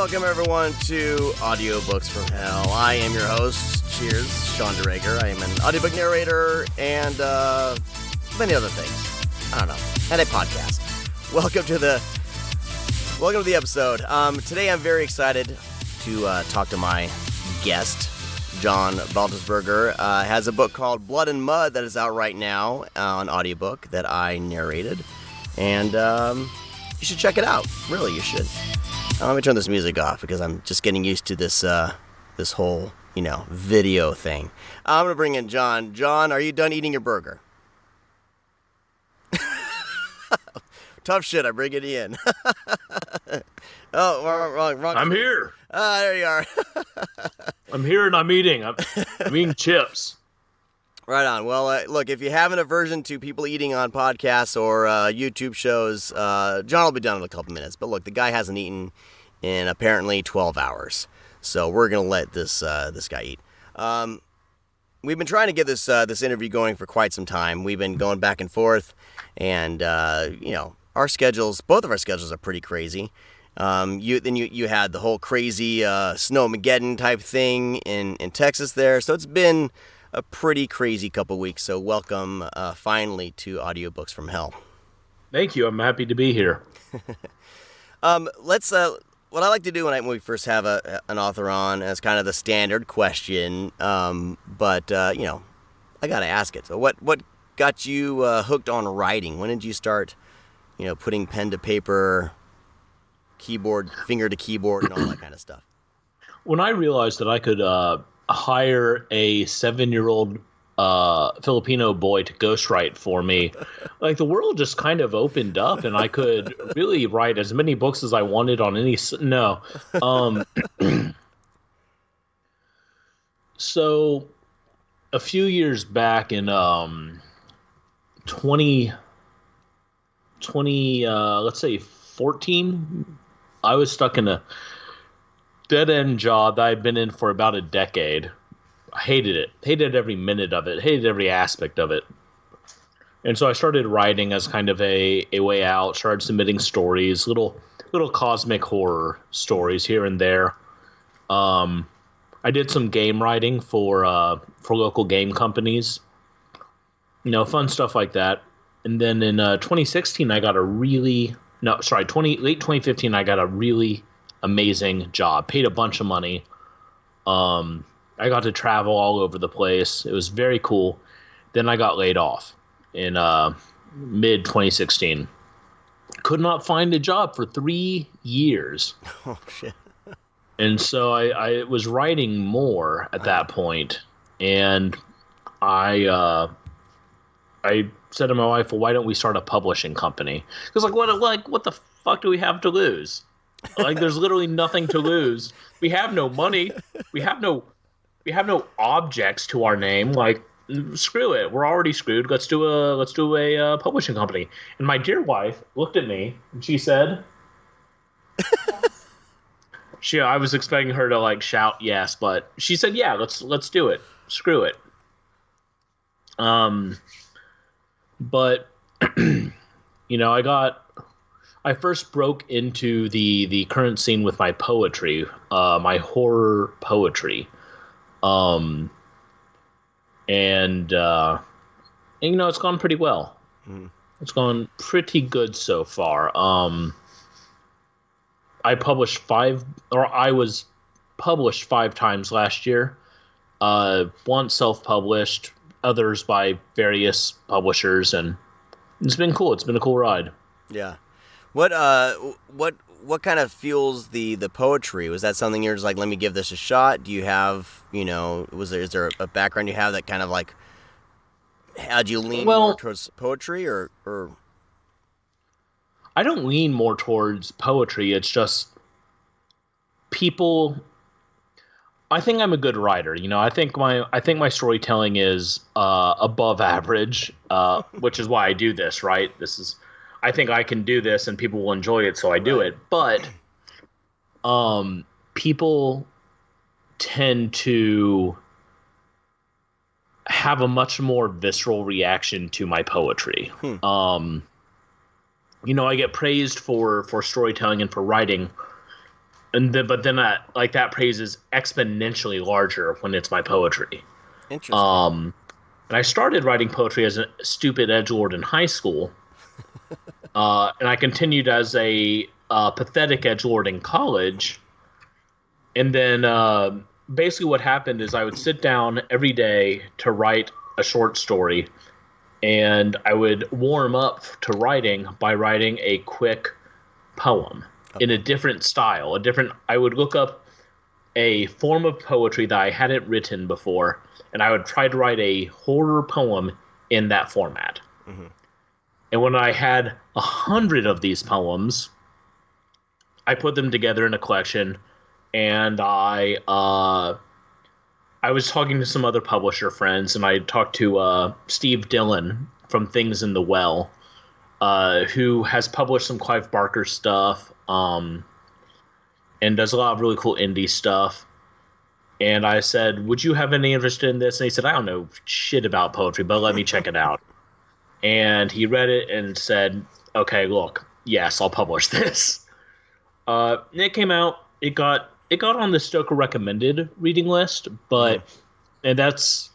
welcome everyone to Audiobooks from Hell. I am your host, John Baltisberger. I am an audiobook narrator and many other things. I don't know. And a podcast. Welcome to the episode. Today I'm very excited to talk to my guest, John Baltisberger. Has a book called Blood and Mud that is out right now on audiobook that I narrated. And you should check it out. Really, you should. Let me turn this music off because I'm just getting used to this this whole, video thing. I'm going to bring in John. John, are you done eating your burger? Tough shit, I bring it in. Oh, wrong. I'm here. There you are. I'm here and I'm eating. I'm eating chips. Right on. Well, look, if you have an aversion to people eating on podcasts or YouTube shows, John will be done in a couple minutes. But look, the guy hasn't eaten in apparently 12 hours. So we're going to let this guy eat. We've been trying to get this interview going for quite some time. We've been going back and forth. And, our schedules, both of our schedules are pretty crazy. You had the whole crazy Snowmageddon type thing in Texas there. So it's been a pretty crazy couple weeks, so welcome finally to Audiobooks from Hell. Thank you. I'm happy to be here. What I like to do when we first have an author on is kind of the standard question, but I got to ask it. So what got you hooked on writing? When did you start, putting pen to paper, finger to keyboard, and all that kind of stuff? When I realized that I could hire a 7-year-old Filipino boy to ghostwrite for me, like the world just kind of opened up, and I could really write as many books as I wanted on any. No, so a few years back in 20, let's say 14, I was stuck in a dead-end job that I'd been in for about a decade. I hated it. Hated every minute of it. Hated every aspect of it. And so I started writing as kind of a way out. Started submitting stories, little cosmic horror stories here and there. I did some game writing for local game companies. Fun stuff like that. And then in 2016, late 2015, I got a really amazing job. Paid a bunch of money. I got to travel all over the place. It was very cool. Then I got laid off in mid 2016. Could not find a job for 3 years. Oh shit! And so I was writing more at that point, and I said to my wife, "Well, why don't we start a publishing company?" Because what the fuck do we have to lose? There's literally nothing to lose. We have no money. We have no objects to our name. Screw it. We're already screwed. Let's do a publishing company. And my dear wife looked at me and she said, I was expecting her to shout yes, but she said, "Yeah, let's do it. Screw it." But I first broke into the current scene with my poetry, my horror poetry. It's gone pretty well. It's gone pretty good so far. I was published 5 times last year. Once self-published, others by various publishers, and it's been cool. It's been a cool ride. Yeah. What kind of fuels the poetry? Was that something you're just let me give this a shot? Do you have, is there a background you have that kind of how'd you lean more towards poetry or? I don't lean more towards poetry. It's just people. I think I'm a good writer. I think my storytelling is above average, which is why I do this. Right? I think I can do this and people will enjoy it, so I do it. But people tend to have a much more visceral reaction to my poetry. I get praised for storytelling and for writing, but then that praise is exponentially larger when it's my poetry. Interesting. And I started writing poetry as a stupid edgelord in high school, and I continued as a pathetic edgelord in college. And then basically what happened is I would sit down every day to write a short story, and I would warm up to writing by writing a quick poem in a different style. I would look up a form of poetry that I hadn't written before, and I would try to write a horror poem in that format. Mm-hmm. And when I had 100 of these poems, I put them together in a collection, and I was talking to some other publisher friends, and I talked to Steve Dillon from Things in the Well, who has published some Clive Barker stuff, and does a lot of really cool indie stuff. And I said, would you have any interest in this? And he said, I don't know shit about poetry, but let me check it out. And he read it and said, okay, look, yes, I'll publish this. It came out. It got on the Stoker recommended reading list, but and that's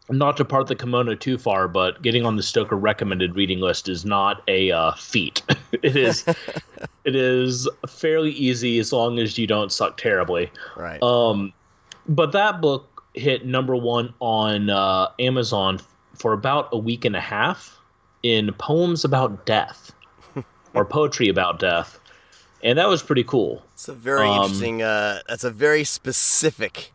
not to part the kimono too far, but getting on the Stoker recommended reading list is not a feat. It is fairly easy as long as you don't suck terribly. Right. But that book hit #1 on Amazon for about a week and a half in poems about death or poetry about death. And that was pretty cool. It's a very interesting, that's a very specific,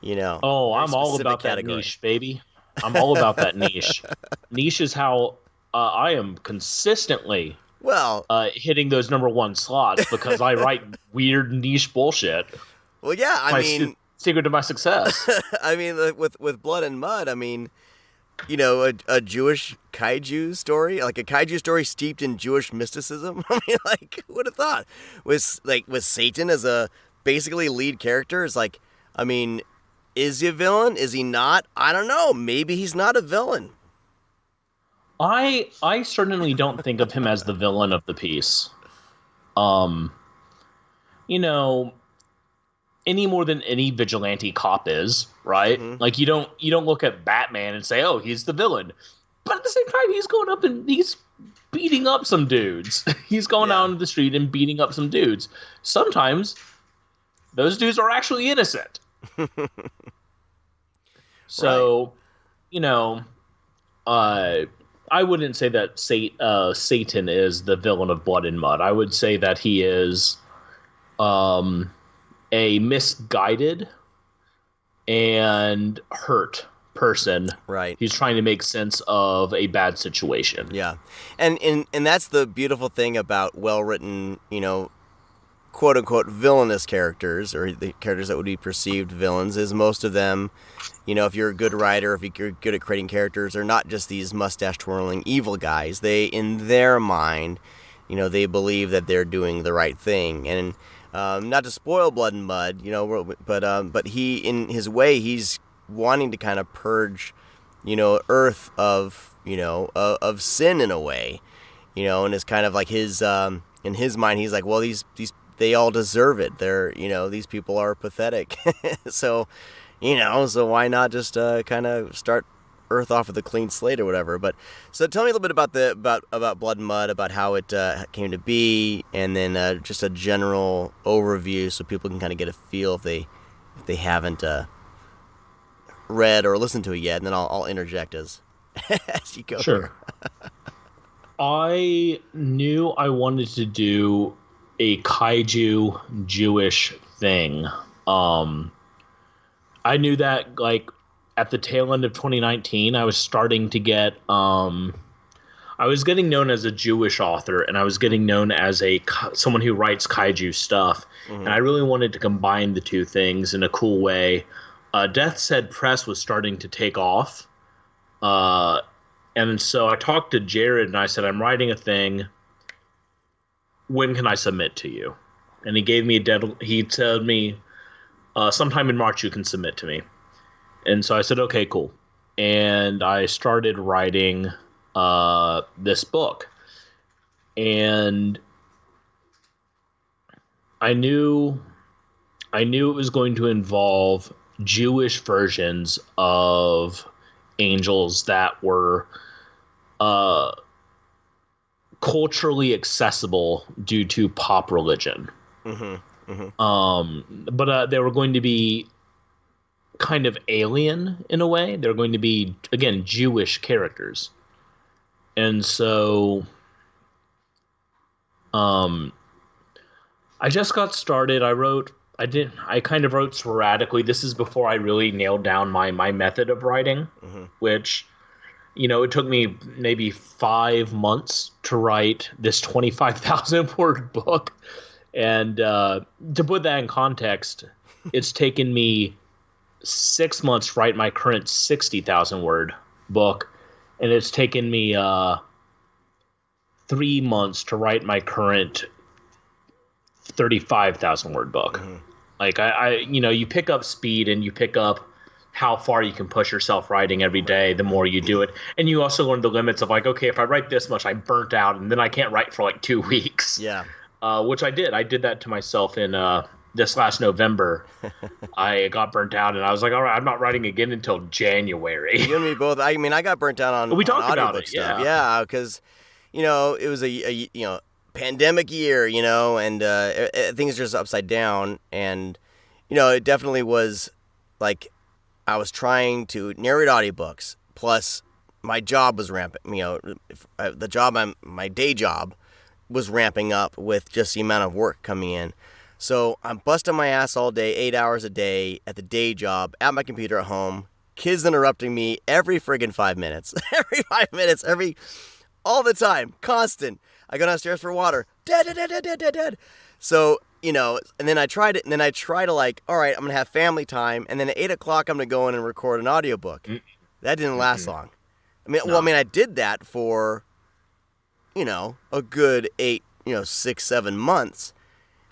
Oh, I'm all about category. That niche, baby. I'm all about that niche. Niche is how I am consistently hitting those #1 slots because I write weird niche bullshit. Well, yeah, I mean... secret to my success. I mean, with Blood and Mud, I mean... a Jewish kaiju story, like a kaiju story steeped in Jewish mysticism. I mean, like, who would have thought? With Satan as a basically lead character, is like, I mean, is he a villain? Is he not? I don't know. Maybe he's not a villain. I certainly don't think of him as the villain of the piece. Any more than any vigilante cop is, right? Mm-hmm. Like you don't look at Batman and say, "Oh, he's the villain," but at the same time, he's going up and he's beating up some dudes. He's going out into the street and beating up some dudes. Sometimes those dudes are actually innocent. So, I wouldn't say that Satan is the villain of Blood and Mud. I would say that he is, a misguided and hurt person. Right. He's trying to make sense of a bad situation. Yeah. And that's the beautiful thing about well-written, quote unquote villainous characters, or the characters that would be perceived villains, is most of them, if you're a good writer, if you're good at creating characters, are not just these mustache twirling evil guys. They, in their mind, they believe that they're doing the right thing. And not to spoil Blood and Mud, but he, in his way, he's wanting to kind of purge, Earth of, of sin in a way, and it's kind of like his, in his mind, he's like, well, these they all deserve it. They're, these people are pathetic, so why not just kind of start Earth off with a clean slate or whatever. But so tell me a little bit about Blood and Mud, about how it came to be, and then just a general overview so people can kind of get a feel if they haven't read or listened to it yet, and then I'll interject as you go. Sure. I knew I wanted to do a kaiju Jewish thing. I knew that, like, at the tail end of 2019, I was starting to get, I was getting known as a Jewish author, and I was getting known as someone who writes kaiju stuff. Mm-hmm. And I really wanted to combine the two things in a cool way. Death's Head Press was starting to take off. And so I talked to Jared, and I said, I'm writing a thing. When can I submit to you? And he gave me he told me, sometime in March you can submit to me. And so I said, okay, cool. And I started writing this book. And I knew it was going to involve Jewish versions of angels that were culturally accessible due to pop religion. But they were going to be kind of alien in a way. They're going to be, again, Jewish characters. And so I just got started. I kind of wrote sporadically. This is before I really nailed down my method of writing, which, it took me maybe 5 months to write this 25,000 word book. And to put that in context, it's taken me 6 months to write my current 60,000 word book. And it's taken me 3 months to write my current 35,000 word book. Like you pick up speed and you pick up how far you can push yourself writing every day, the more you do it. And you also learn the limits of like, okay, if I write this much, I'm burnt out and then I can't write for like 2 weeks. Yeah. Which I did. I did that to myself in this last November. I got burnt out and I was like, all right, I'm not writing again until January. You and me both. I mean, I got burnt out on, we talked on about audiobook it, stuff. yeah. Yeah, because, it was a pandemic year, and things are just upside down. And, it definitely was like I was trying to narrate audiobooks. Plus, my job was ramping. My day job was ramping up with just the amount of work coming in. So I'm busting my ass all day, 8 hours a day at the day job, at my computer at home. Kids interrupting me every friggin' 5 minutes. Every 5 minutes, all the time, constant. I go downstairs for water. Dad. So, and then I tried it, and then I try to like, all right, I'm going to have family time, and then at 8 o'clock, I'm going to go in and record an audiobook. That didn't last long. I did that for, a good 6, 7 months.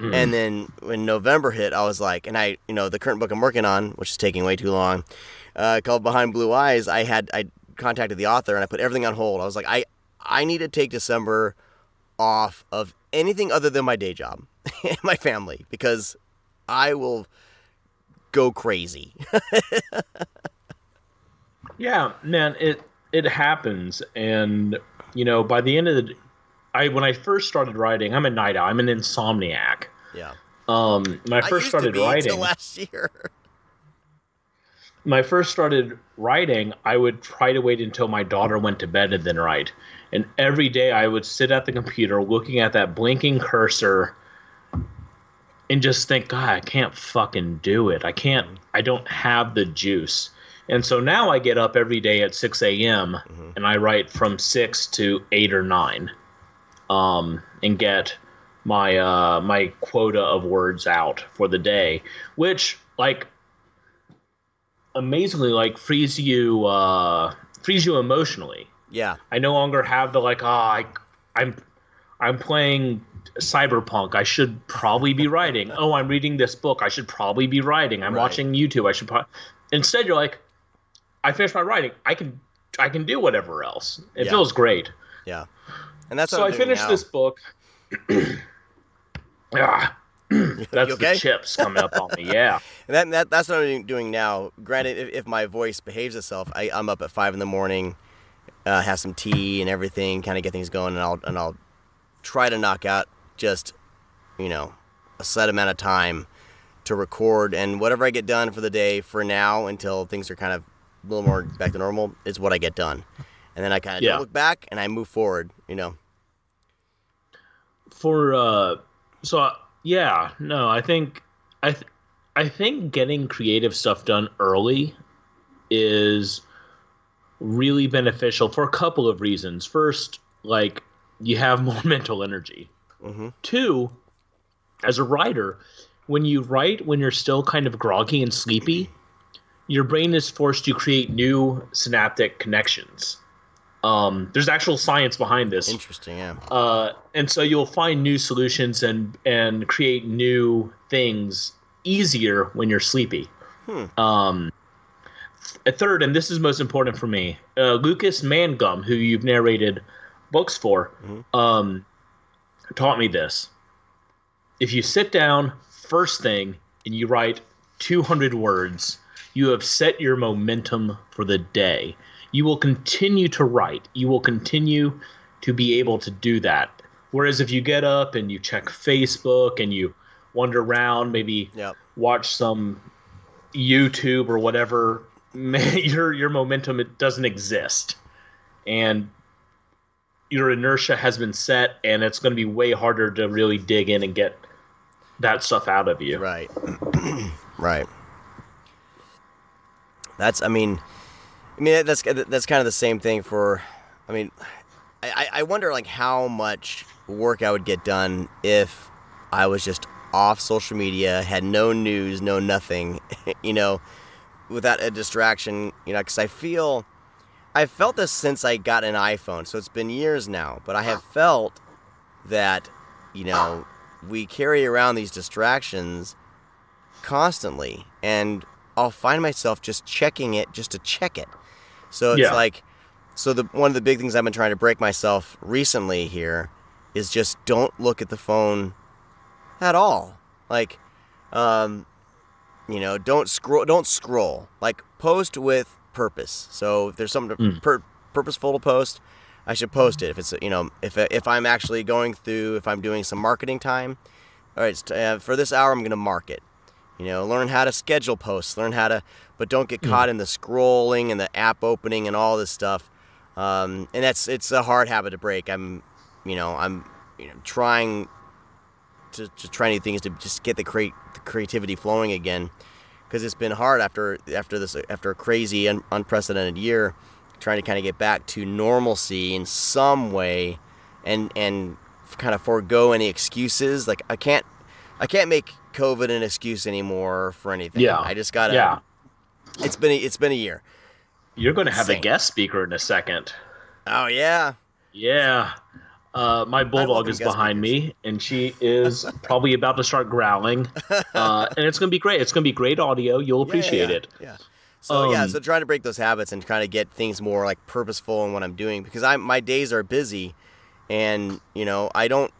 And then when November hit, I was like, and the current book I'm working on, which is taking way too long, called Behind Blue Eyes, I contacted the author and I put everything on hold. I was like, I need to take December off of anything other than my day job and my family because I will go crazy. Yeah, man, it happens. And, by the end of the when I first started writing, I'm a night owl. I'm an insomniac. Yeah. When I first started writing, until last year. When I first started writing, I would try to wait until my daughter went to bed and then write. And every day I would sit at the computer looking at that blinking cursor and just think, God, I can't fucking do it. I don't have the juice. And so now I get up every day at 6 a.m. And I write from 6 to 8 or 9. And get my quota of words out for the day, which amazingly frees you emotionally. Yeah, I no longer have the I'm playing Cyberpunk. I should probably be writing. Oh, I'm reading this book. I should probably be writing. I'm watching YouTube. I should Instead, you're like, I finished my writing. I can do whatever else. It feels great. Yeah. And that's so I finished this book. That's okay? the chips coming up on me. Yeah. And that's what I'm doing now. Granted, if my voice behaves itself, I'm up at 5 a.m, have some tea and everything, kind of get things going, and I'll try to knock out just a set amount of time to record, and whatever I get done for the day for now until things are kind of a little more back to normal is what I get done. And then I kind of look back and I move forward, I think getting creative stuff done early is really beneficial for a couple of reasons. First, you have more mental energy. Two, as a writer, when you write when you're still kind of groggy and sleepy, your brain is forced to create new synaptic connections. There's actual science behind this. Interesting, yeah. And so you'll find new solutions and create new things easier when you're sleepy. A third, and this is most important for me, Lucas Mangum, who you've narrated books for, taught me this. if you sit down first thing and you write 200 words, you have set your momentum for the day. You will continue to write. You will continue to be able to do that. Whereas if you get up and you check Facebook and you wander around, maybe watch some YouTube or whatever, your momentum, it doesn't exist. And your inertia has been set, and it's going to be way harder to really dig in and get that stuff out of you. Right. Right. That's kind of the same thing for, I wonder like how much work I would get done if I was just off social media, had no news, no nothing, without a distraction, because I've felt this since I got an iPhone, so it's been years now, but I have felt that, we carry around these distractions constantly, and I'll find myself just checking it just to check it. So it's one of the big things I've been trying to break myself recently here is just don't look at the phone at all. Like, don't scroll. Like, post with purpose. So if there's something purposeful to post, I should post it. If it's, if I'm actually if I'm doing some marketing time, all right, for this hour I'm going to market. Learn how to schedule posts, but don't get caught in the scrolling and the app opening and all this stuff. And it's a hard habit to break. I'm trying to try new things to just get the creativity flowing again, because it's been hard after a crazy unprecedented year, trying to kind of get back to normalcy in some way, and kind of forego any excuses. Like I can't make COVID an excuse anymore for anything. Yeah. I just gotta. Yeah. It's been a year. You're going to have a guest speaker in a second. Oh yeah. Yeah. My bulldog is behind me, and she is probably about to start growling. And it's going to be great. It's going to be great audio. You'll appreciate it. Yeah. So trying to break those habits and kind of get things more like purposeful in what I'm doing, because my days are busy, and I don't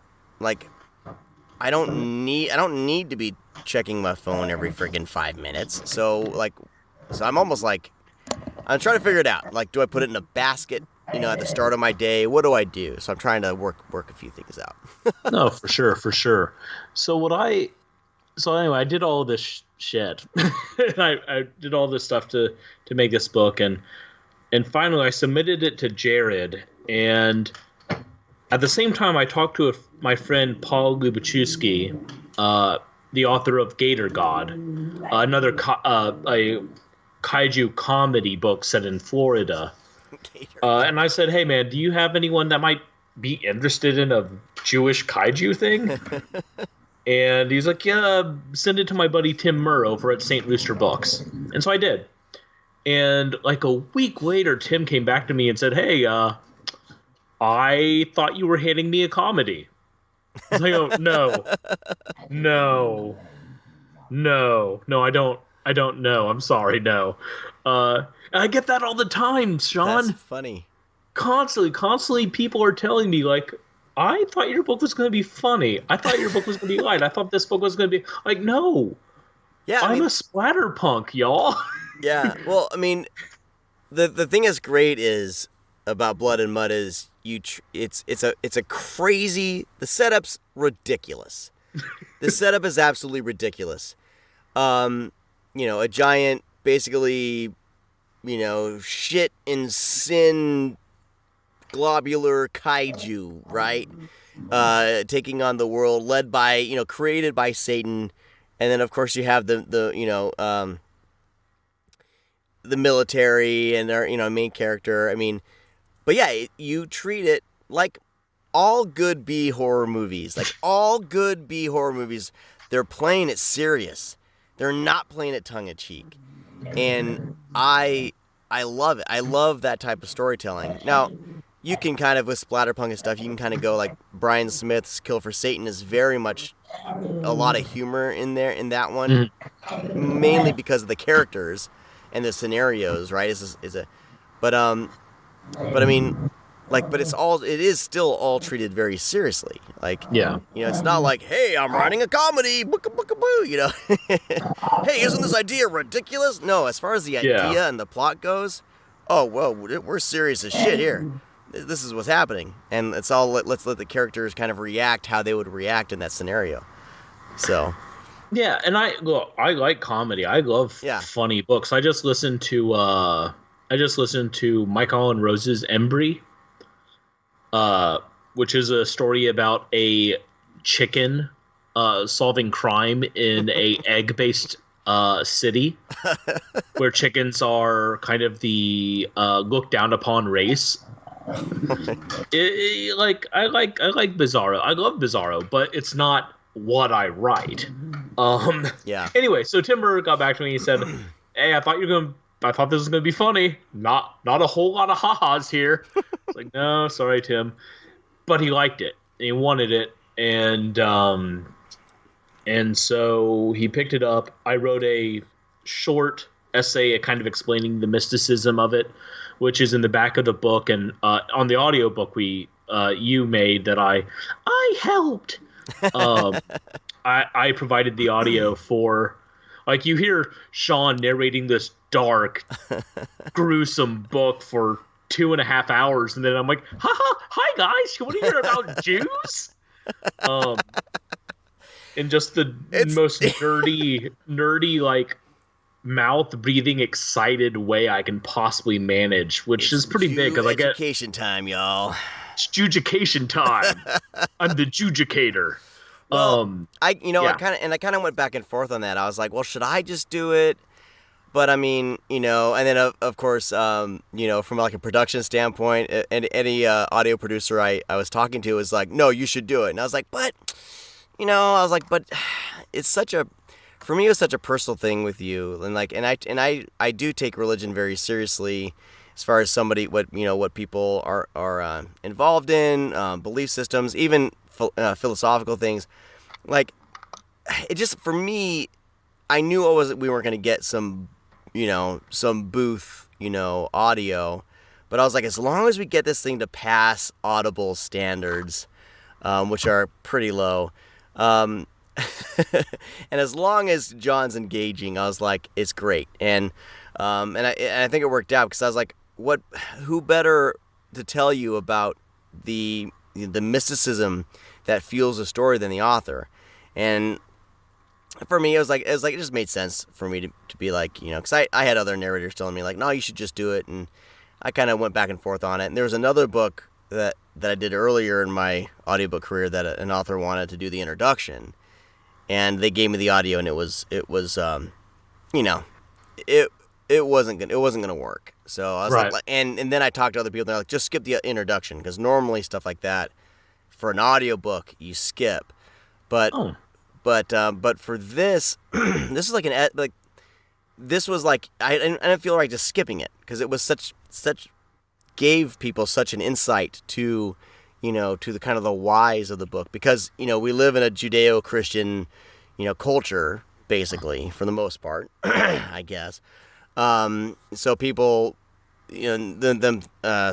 need to be checking my phone every freaking 5 minutes. So I'm almost like I'm trying to figure it out. Like, do I put it in a basket, at the start of my day? What do I do? So I'm trying to work a few things out. No, for sure. So anyway, I did all of this shit. And I did all this stuff to make this book, and finally I submitted it to Jared, and at the same time I talked to my friend Paul Lubachewski, the author of Gator God, another a kaiju comedy book set in Florida. And I said, hey man, do you have anyone that might be interested in a Jewish kaiju thing? And he's like, yeah, send it to my buddy Tim Murr over at St. Rooster Books. And so I did. And like a week later, Tim came back to me and said, hey, I thought you were handing me a comedy. I was like, no, I don't know. I'm sorry, no. I get that all the time, Sean. That's funny. Constantly people are telling me, like, I thought your book was going to be funny. I thought your book was going to be light. I thought this book was going to be... Like, no. Yeah, I'm a splatterpunk, y'all. Yeah, well, the thing that's great is about Blood and Mud is it's a crazy... The setup's ridiculous. The setup is absolutely ridiculous. A giant, basically, shit and sin globular kaiju, right? Taking on the world, led by, created by Satan. And then, of course, you have the military and their, main character. But yeah, you treat it like all good B horror movies. Like all good B horror movies, they're playing it serious. They're not playing it tongue-in-cheek. And I love it. I love that type of storytelling. Now, you can kind of, with splatterpunk and stuff, you can kind of go like Brian Smith's Kill for Satan is very much a lot of humor in there, in that one. Mm-hmm. Mainly because of the characters and the scenarios, right? But like, but it is still all treated very seriously. Like, Yeah. it's not like, hey, I'm writing a comedy, booka booka boo, hey, isn't this idea ridiculous? No, as far as the idea and the plot goes, oh, well, we're serious as shit here. This is what's happening, and it's all let's let the characters kind of react how they would react in that scenario. So, yeah, and I like comedy. I love funny books. I just listened to Michael and Rose's Embry, which is a story about a chicken solving crime in a egg-based city where chickens are kind of the looked down upon race. I like Bizarro. I love Bizarro, but it's not what I write. Anyway, so Tim Burr got back to me and he said, "Hey, I thought this was gonna be funny. Not a whole lot of ha-has here." It's like, no, sorry, Tim. But he liked it. He wanted it, and so he picked it up. I wrote a short essay kind of explaining the mysticism of it, which is in the back of the book, and on the audiobook you made that I helped. I provided the audio for, like, you hear Sean narrating this dark, gruesome book for 2.5 hours, and then I'm like, hi guys, you want to hear about Jews? In just the most nerdy, like, mouth-breathing, excited way I can possibly manage, which is pretty big because I get education time, y'all. It's Judication time. I'm the Judicator. Well, I kind of went back and forth on that. I was like, well, should I just do it? But I mean, and then of course, from like a production standpoint, any audio producer I was talking to was like, no, you should do it. And I was like, but it's for me, it was such a personal thing with you, and like, and I do take religion very seriously, as far as somebody what people are involved in, belief systems, even philosophical things. Like, it just, for me, I knew we weren't going to get some booth audio, but I was like, as long as we get this thing to pass Audible standards, which are pretty low. And as long as John's engaging, I was like, it's great. And I think it worked out, because I was like, who better to tell you about the mysticism that fuels the story than the author? And for me, it just made sense for me to be like, because I had other narrators telling me like, no, you should just do it. And I kind of went back and forth on it. And there was another book that I did earlier in my audiobook career that an author wanted to do the introduction, and they gave me the audio, and it wasn't gonna work. So I was like, and then I talked to other people, and they're like, just skip the introduction, because normally stuff like that for an audiobook you skip, but for this, this is like this was like, I didn't feel right just skipping it, because it was such gave people such an insight to the kind of the whys of the book, because we live in a Judeo-Christian culture, basically, for the most part, I guess. So people,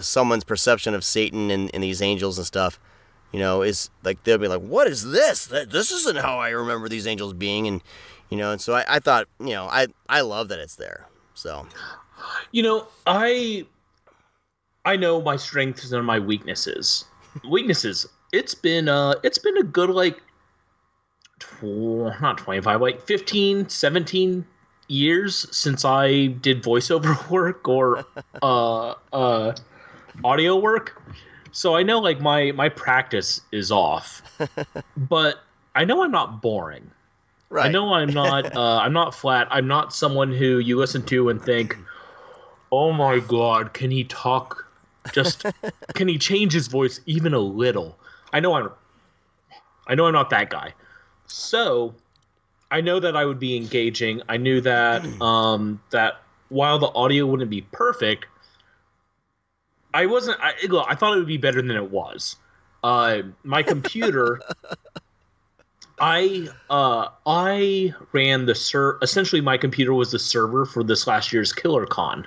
someone's perception of Satan and these angels and stuff, is like, they'll be like, what is this? This isn't how I remember these angels being. And, and so I thought, I love that it's there. So, I know my strengths and my weaknesses. It's been a good, like, not 25, like 15, 17 years since I did voiceover work or audio work. So I know, like, my practice is off, but I know I'm not boring. Right. I know I'm not flat. I'm not someone who you listen to and think, oh my God, can he talk? Can he change his voice even a little? I know I'm not that guy. So I know that I would be engaging. I knew that that while the audio wouldn't be perfect, I thought it would be better than it was. My computer, I ran essentially my computer was the server for this last year's KillerCon.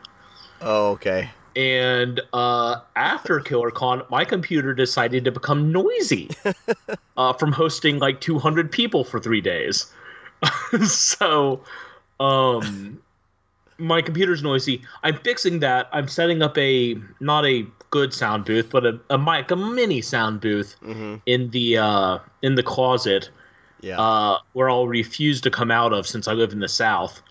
Oh, okay. And after KillerCon, my computer decided to become noisy from hosting like 200 people for 3 days. So my computer's noisy. I'm fixing that. I'm setting up not a good sound booth, but a mic, a mini sound booth in the closet. Yeah. Where I'll refuse to come out of since I live in the South.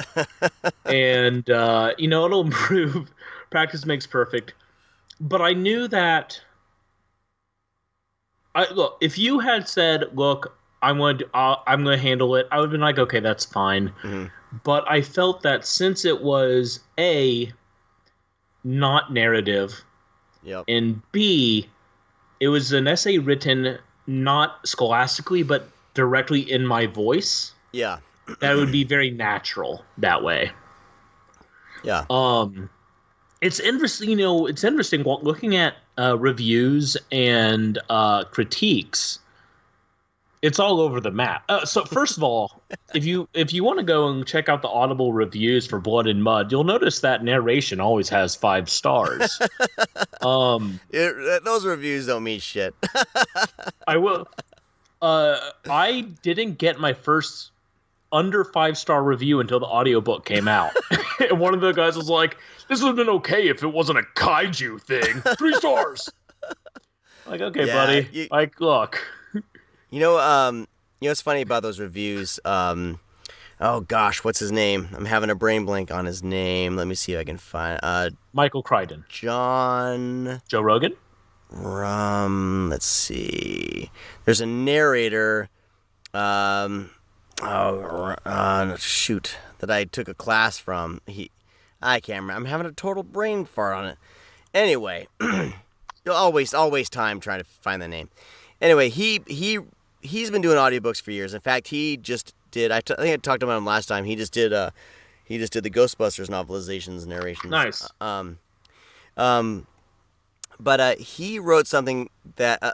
And, it'll improve. Practice makes perfect. But I knew that... Look, if you had said, look, I'm going to handle it, I would have been like, okay, that's fine. But I felt that since it was, A, not narrative, and B, it was an essay written not scholastically, but directly in my voice. Yeah. That would be very natural that way. Yeah. It's interesting, it's interesting looking at reviews and critiques. It's all over the map. So first of all, if you want to go and check out the Audible reviews for Blood and Mud, you'll notice that narration always has 5 stars. Those reviews don't mean shit. I will. I didn't get my first under 5-star review until the audiobook came out. And one of the guys was like, this would have been okay if it wasn't a kaiju thing. 3 stars. Like, okay, buddy. Look. What's funny about those reviews? Oh gosh, what's his name? I'm having a brain blank on his name. Let me see if I can find. Michael Crichton. Joe Rogan. Let's see. There's a narrator. Shoot, that I took a class from. I can't remember. I'm having a total brain fart on it. Anyway, I'll waste time trying to find the name. Anyway, he's been doing audiobooks for years. In fact, he just did. I think I talked about him last time. He just did the Ghostbusters novelizations narrations. Nice. But he wrote something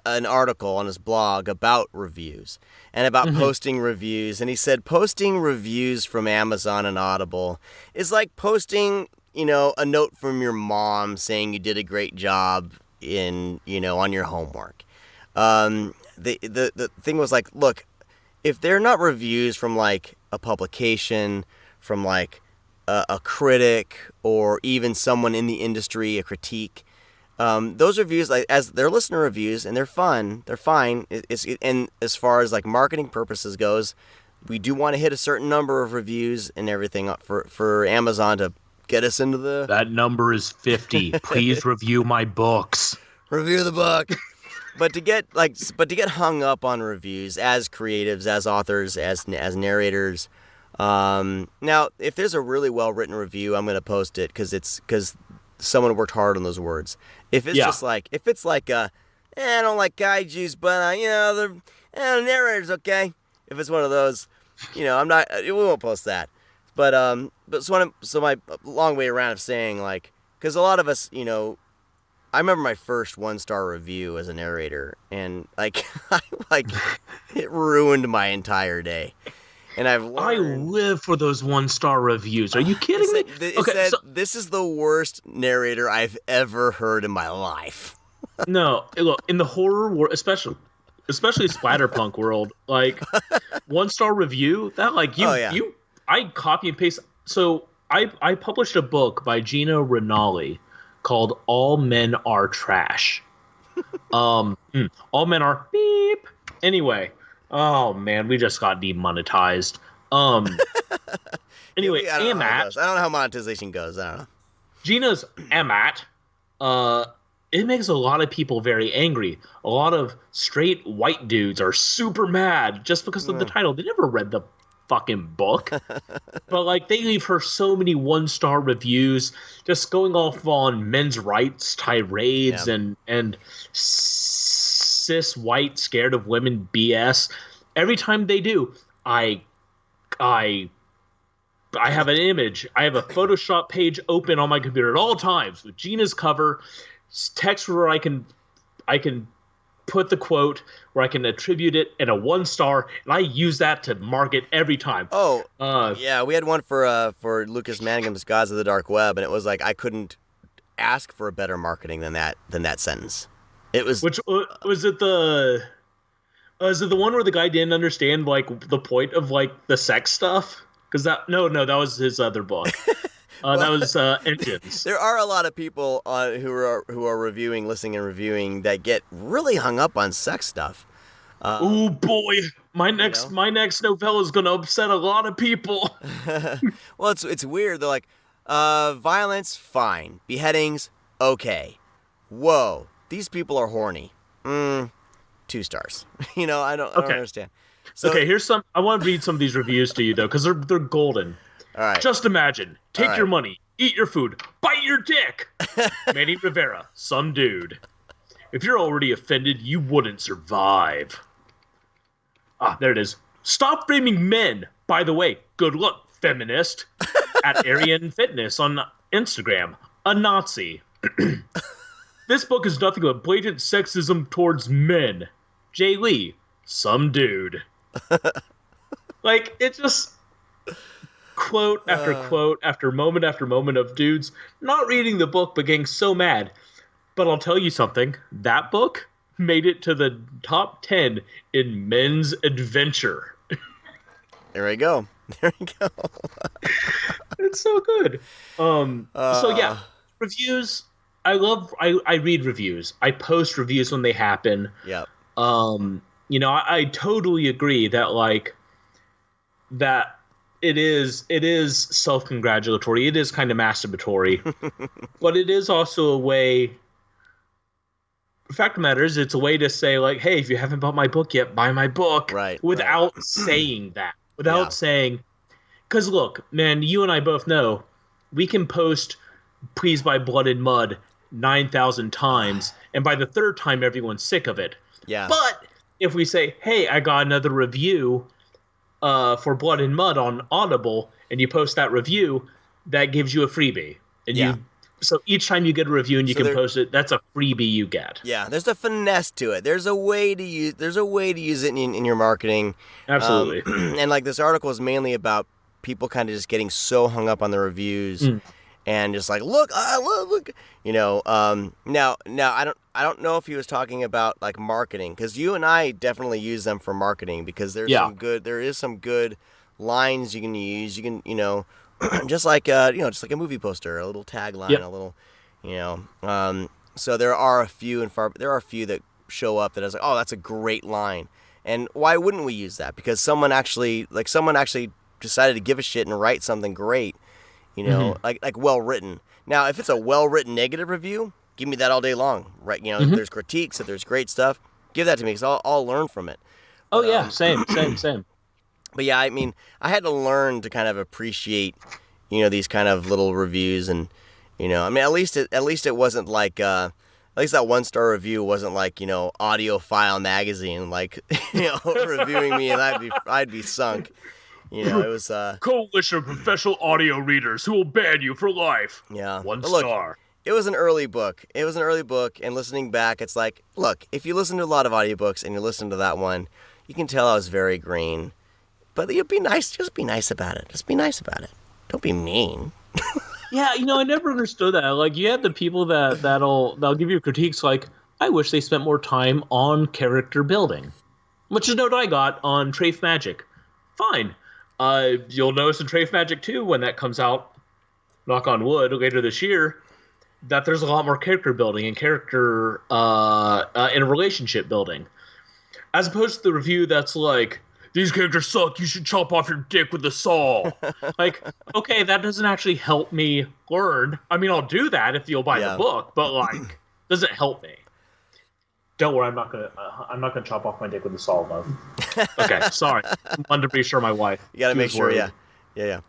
an article on his blog about reviews and about posting reviews. And he said posting reviews from Amazon and Audible is like posting, a note from your mom saying you did a great job on your homework. The thing was like, look, if they're not reviews from like a publication, from like a critic, or even someone in the industry, a critique, those reviews, like, as they're listener reviews, and they're fun, they're fine. And as far as like marketing purposes goes, we do want to hit a certain number of reviews and everything for Amazon to get us into the. That number is 50. Please review my books. Review the book. But to get hung up on reviews as creatives, as authors, as narrators. Now, if there's a really well written review, I'm going to post it because someone worked hard on those words. If it's just like, I don't like kaijus, but the narrator's okay. If it's one of those, we won't post that. But so my long way around of saying, like, because a lot of us, I remember my first 1-star review as a narrator, and like, it ruined my entire day. And I've learned. I live for those 1-star reviews. Are you kidding me? It said, this is the worst narrator I've ever heard in my life. No, look, in the horror world, especially splatterpunk world, like 1-star review, that like I copy and paste. So I published a book by Gina Rinaldi called All Men Are Trash. All men are beep. Anyway. Oh man, we just got demonetized. Anyway, I don't know how monetization goes. I don't know. Gina's Amat. It makes a lot of people very angry. A lot of straight white dudes are super mad just because of the title. They never read the fucking book. But like, they leave her so many 1-star reviews, just going off on men's rights tirades and cis white scared of women BS. Every time they do, I have an image. I have a Photoshop page open on my computer at all times with Gina's cover, text where I can put the quote, where I can attribute it, and a 1-star, and I use that to market every time. We had one for Lucas Manningham's Gods of the Dark Web, and it was like I couldn't ask for a better marketing than that sentence. It was. Which was it? Is it the one where the guy didn't understand like the point of like the sex stuff? Because that was his other book. That was Engines. There are a lot of people who are reviewing, listening, and reviewing that get really hung up on sex stuff. Oh boy, my next novella is going to upset a lot of people. Well, it's weird. They're like, violence, fine. Beheadings, okay. Whoa, these people are horny. 2 stars. I don't understand. So, okay, here's some. I want to read some of these reviews to you though, because they're golden. All right. Just imagine. Take right. your money, eat your food, bite your dick. Manny Rivera, some dude. If you're already offended, you wouldn't survive. Ah, there it is. Stop framing men. By the way, good luck, feminist. At Aryan Fitness on Instagram. A Nazi. This book is nothing but blatant sexism towards men. Jay Lee, some dude. Like, it just... quote after moment of dudes not reading the book but getting so mad. But I'll tell you something. That book made it to the top 10 in men's adventure. There we go. It's so good. So yeah, reviews. I read reviews. I post reviews when they happen. Yep. I totally agree that that it is self-congratulatory. It is kind of masturbatory. But it is also a way. The fact of the matter is, it's a way to say, like, hey, if you haven't bought my book yet, buy my book. Right. Without saying that. Without saying, because look, man, you and I both know we can post "Please buy Blood and Mud" 9,000 times, and by the 3rd time, everyone's sick of it. Yeah. But if we say, hey, I got another review for Blood and Mud on Audible, and you post that review, that gives you a freebie. And so each time you get a review and you can post it, that's a freebie you get. Yeah, there's a finesse to it. There's a way to use it in your marketing. Absolutely. And like this article is mainly about people kind of just getting so hung up on the reviews and just like, look. Now I don't know if he was talking about like marketing, because you and I definitely use them for marketing, because there is some good lines you can use. You can just like just like a movie poster, a little tagline, a little, So there are a few that show up that is like, oh, that's a great line, and why wouldn't we use that? Because someone actually decided to give a shit and write something great, like well written. Now, if it's a well written negative review, give me that all day long, right? If there's critiques, if there's great stuff, give that to me, because I'll learn from it. Oh yeah, same. But yeah, I mean, I had to learn to kind of appreciate, these kind of little reviews, and I mean, at least it wasn't like, at least that 1-star review wasn't like, Audiophile magazine, like, reviewing me, and I'd be sunk. It was coalition of professional audio readers who will ban you for life. Yeah, 1 star. It was an early book. And listening back, it's like, look, if you listen to a lot of audiobooks and you listen to that one, you can tell I was very green. But you'd be nice. Just be nice about it. Don't be mean. Yeah, I never understood that. Like, you have the people they'll give you critiques like, I wish they spent more time on character building, which is a note I got on Trafe Magic. Fine. You'll notice in Trafe Magic 2, when that comes out, knock on wood, later this year, that there's a lot more character building and character and relationship building, as opposed to the review that's like, these characters suck, you should chop off your dick with a saw. Like, okay, that doesn't actually help me learn. I mean, I'll do that if you'll buy the book, but like, doesn't help me. Don't worry, I'm not gonna chop off my dick with a saw, love. Okay, sorry. I wanted to be sure my wife. You gotta make sure, yeah.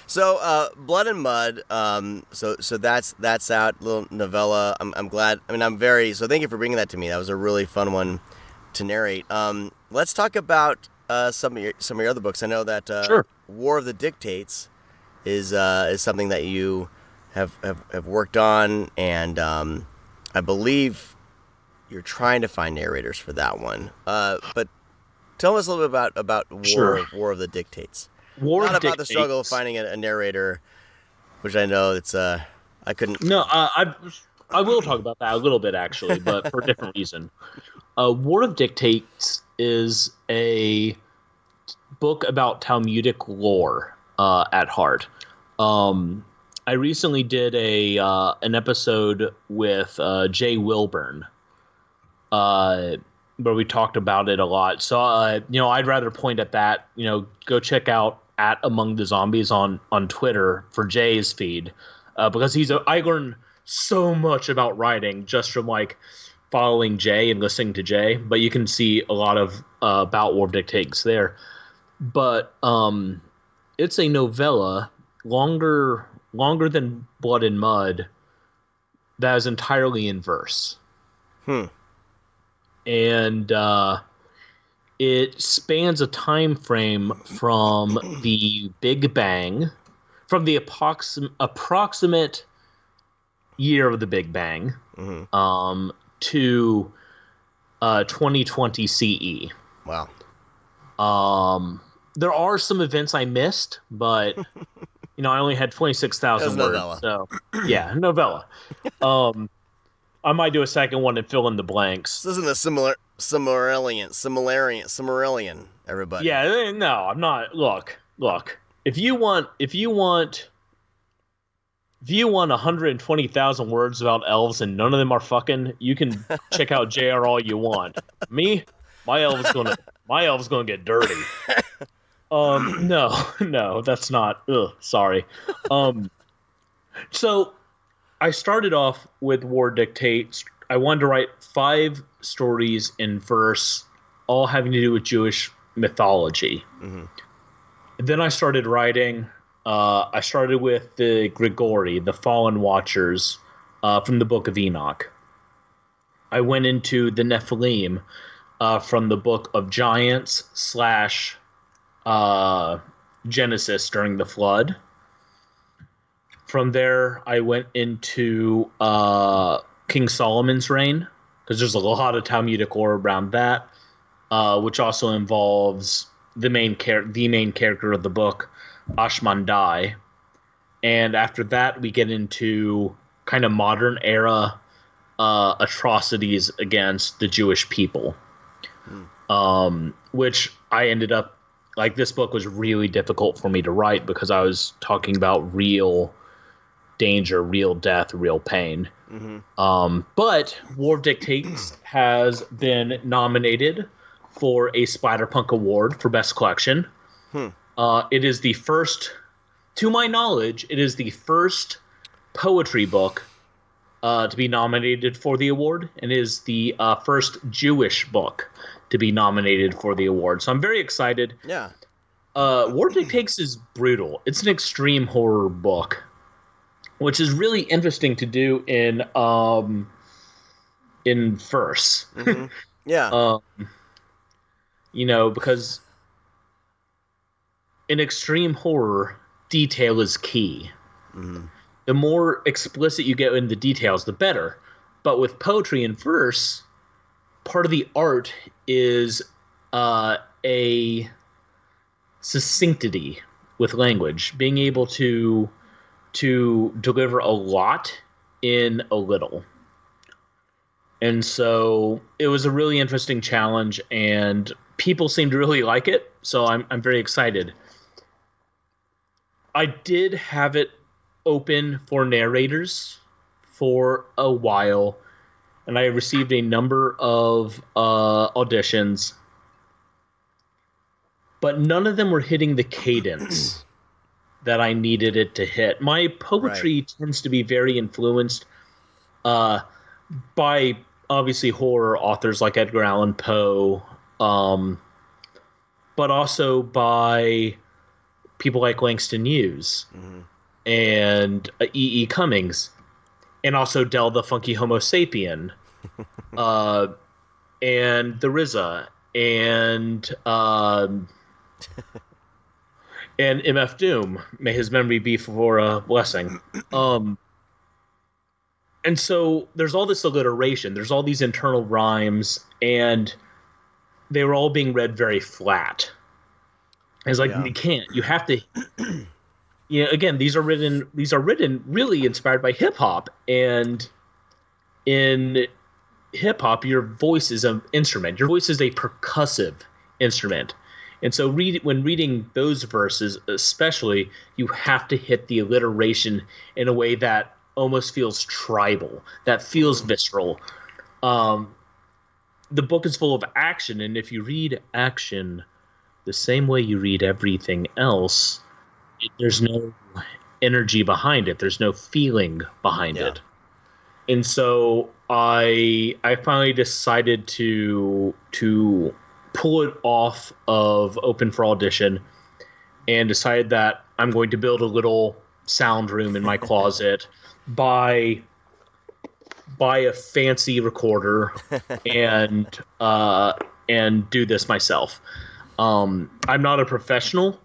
So, Blood and Mud. So that's out, little novella. I'm glad. I mean, so thank you for bringing that to me. That was a really fun one to narrate. Let's talk about some of your other books. I know that Sure. War of the Dictates is something that you have worked on, and I believe you're trying to find narrators for that one. But tell us a little bit about War of the Dictates. Not about the struggle of finding a narrator. which I know it's I couldn't. No, I will talk about that a little bit actually, but for a different reason. War of Dictates is a book about Talmudic lore at heart. I recently did an episode with Jay Wilburn, where we talked about it a lot. So, I'd rather point at that. Go check out at Among the Zombies on Twitter for Jay's feed, because I learned so much about writing just from following Jay and listening to Jay. But you can see a lot of about War of Dictates there. But it's a novella longer than Blood and Mud that is entirely in verse. And it spans a time frame from the Big Bang, from the approximate year of the Big Bang, to 2020 CE. Wow. There are some events I missed, but I only had 26,000 words. Novella. So yeah, novella. I might do a second one and fill in the blanks. This isn't a Silmarillion, everybody. Yeah, no, I'm not. Look. If you want 120,000 words about elves and none of them are fucking, you can check out JR all you want. Me, my elf's gonna get dirty. No, that's not. Sorry. So I started off with War Dictates. I wanted to write 5 stories in verse, all having to do with Jewish mythology. And then I started writing. I started with the Grigori, the Fallen Watchers, from the Book of Enoch. I went into the Nephilim from the Book of Giants / Genesis during the Flood. From there, I went into King Solomon's reign, because there's a lot of Talmudic lore around that, which also involves the main character of the book, Ashmandai. And after that, we get into kind of modern era atrocities against the Jewish people, which I ended up, this book was really difficult for me to write because I was talking about real danger, real death, real pain. But War of Dictates has been nominated for a Spiderpunk Award for Best Collection. It is the first, to my knowledge, poetry book to be nominated for the award, and is the first Jewish book to be nominated for the award. So I'm very excited. Yeah. War of Dictates is brutal. It's an extreme horror book, which is really interesting to do in verse. Yeah. Because in extreme horror, detail is key. The more explicit you get in the details, the better. But with poetry and verse, part of the art is a succinctity with language, being able to deliver a lot in a little. And so it was a really interesting challenge, and people seem to really like it, so I'm very excited. I did have it open for narrators for a while, and I received a number of auditions, but none of them were hitting the cadence that I needed it to hit. My poetry tends to be very influenced by, obviously, horror authors like Edgar Allan Poe, but also by people like Langston Hughes and E.E. Cummings, and also Del the Funky Homo Sapien, and the RZA, and MF Doom, may his memory be for a blessing. And so there's all this alliteration, there's all these internal rhymes, and they were all being read very flat. It's like, you can't. You have to again, these are written really inspired by hip hop, and in hip hop, your voice is an instrument. Your voice is a percussive instrument. And so when reading those verses, especially, you have to hit the alliteration in a way that almost feels tribal, that feels visceral. The book is full of action, and if you read action the same way you read everything else, there's no energy behind it. There's no feeling behind it. And so I finally decided to pull it off of open for audition, and decided that I'm going to build a little sound room in my closet, buy a fancy recorder, and do this myself. I'm not a professional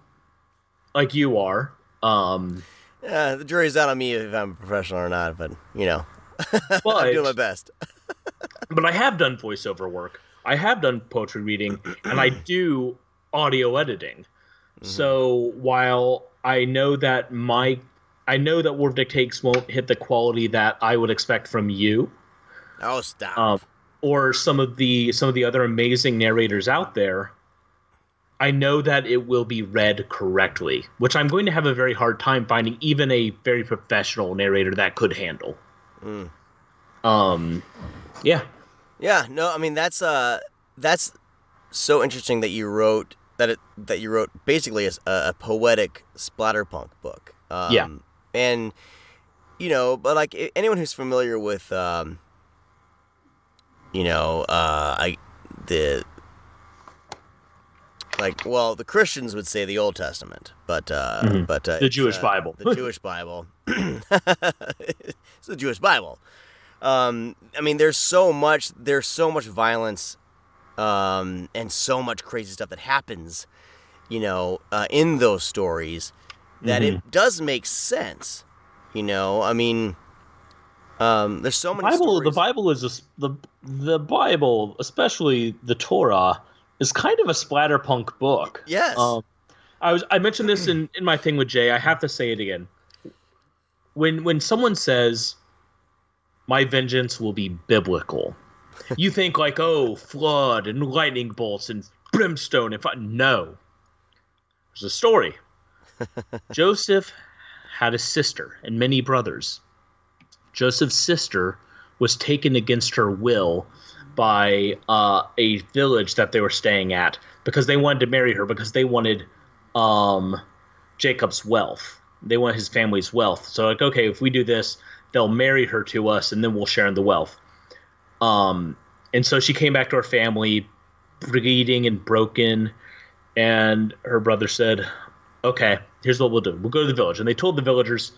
like you are. Yeah, the jury's out on me if I'm a professional or not, but I'm doing my best. But I have done voiceover work. I have done poetry reading, and I do audio editing. Mm-hmm. So while I know that War of Dictates won't hit the quality that I would expect from you. Oh, stop. Or some of the other amazing narrators out there, I know that it will be read correctly, which I'm going to have a very hard time finding even a very professional narrator that could handle. Yeah. Yeah, no, I mean that's so interesting that you wrote basically a poetic splatterpunk book. And but like anyone who's familiar with the Christians would say the Old Testament, but the Jewish Bible. The Jewish Bible. It's the Jewish Bible. I mean, there's so much violence, and so much crazy stuff that happens, in those stories, that it does make sense. I mean, there's so many stories. The Bible is the Bible, especially the Torah, is kind of a splatterpunk book. Yes. I mentioned this in my thing with Jay. I have to say it again. When someone says, "My vengeance will be biblical," you think like, oh, flood and lightning bolts and brimstone. No. There's a story. Joseph had a sister and many brothers. Joseph's sister was taken against her will by a village that they were staying at because they wanted to marry her, because they wanted Jacob's wealth. They want his family's wealth. So like, okay, if we do this, they'll marry her to us, and then we'll share in the wealth. And so she came back to her family, bleeding and broken, and her brother said, okay, here's what we'll do. We'll go to the village. And they told the villagers,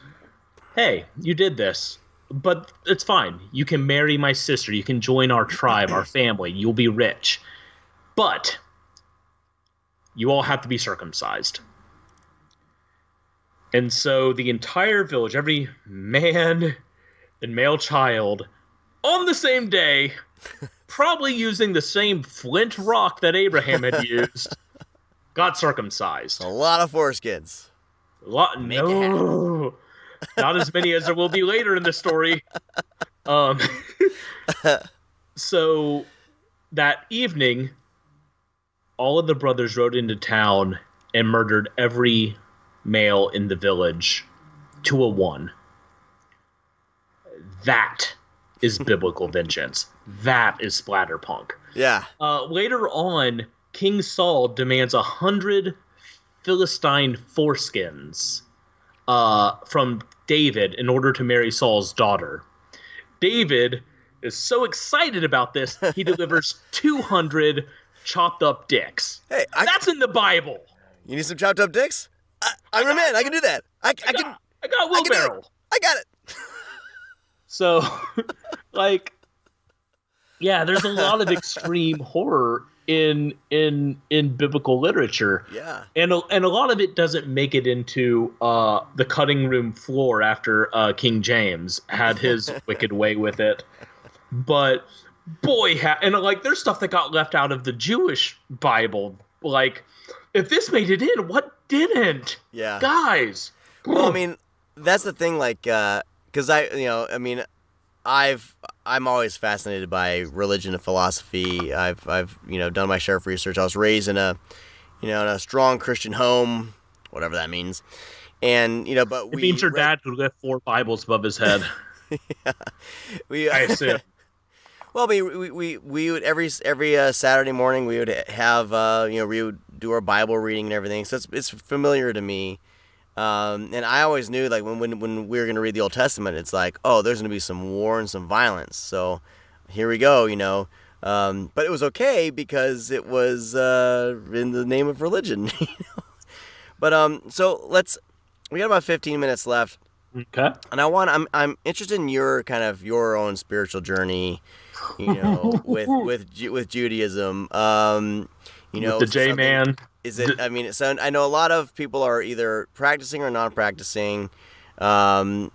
hey, you did this, but it's fine. You can marry my sister. You can join our tribe, our family. You'll be rich. But you all have to be circumcised. And so the entire village, every man and male child, on the same day, probably using the same flint rock that Abraham had used, got circumcised. A lot of foreskins. No, not as many as there will be later in the story. So that evening, all of the brothers rode into town and murdered every male in the village to a one. That is biblical vengeance. That is splatterpunk. Yeah. Later on, King Saul demands 100 Philistine foreskins from David in order to marry Saul's daughter. David is so excited about this, he delivers 200 chopped up dicks. Hey, that's in the Bible. You need some chopped up dicks? I'm your man. I can do that. I got a wheelbarrow. I got it. So, like, yeah, there's a lot of extreme horror in biblical literature. Yeah. And a lot of it doesn't make it into the cutting room floor after King James had his wicked way with it. But boy, and like there's stuff that got left out of the Jewish Bible. Like, if this made it in, what didn't? Yeah. Guys, Well, I mean, that's the thing. Like, because I'm always fascinated by religion and philosophy. I've done my share of research. I was raised in a strong Christian home, whatever that means. And but It means your dad would have 4 Bibles above his head. Yeah, we I assume. Well, I mean, we would every Saturday morning we would have we would do our Bible reading and everything. So it's familiar to me. And I always knew, like, when we were going to read the Old Testament, it's like, oh, there's going to be some war and some violence. We here we go, But it was okay because it was in the name of religion. But so we got about 15 minutes left. Okay. And I'm interested in your own spiritual journey, with Judaism. With the J-Man. Is it? I mean, so I know a lot of people are either practicing or non-practicing. So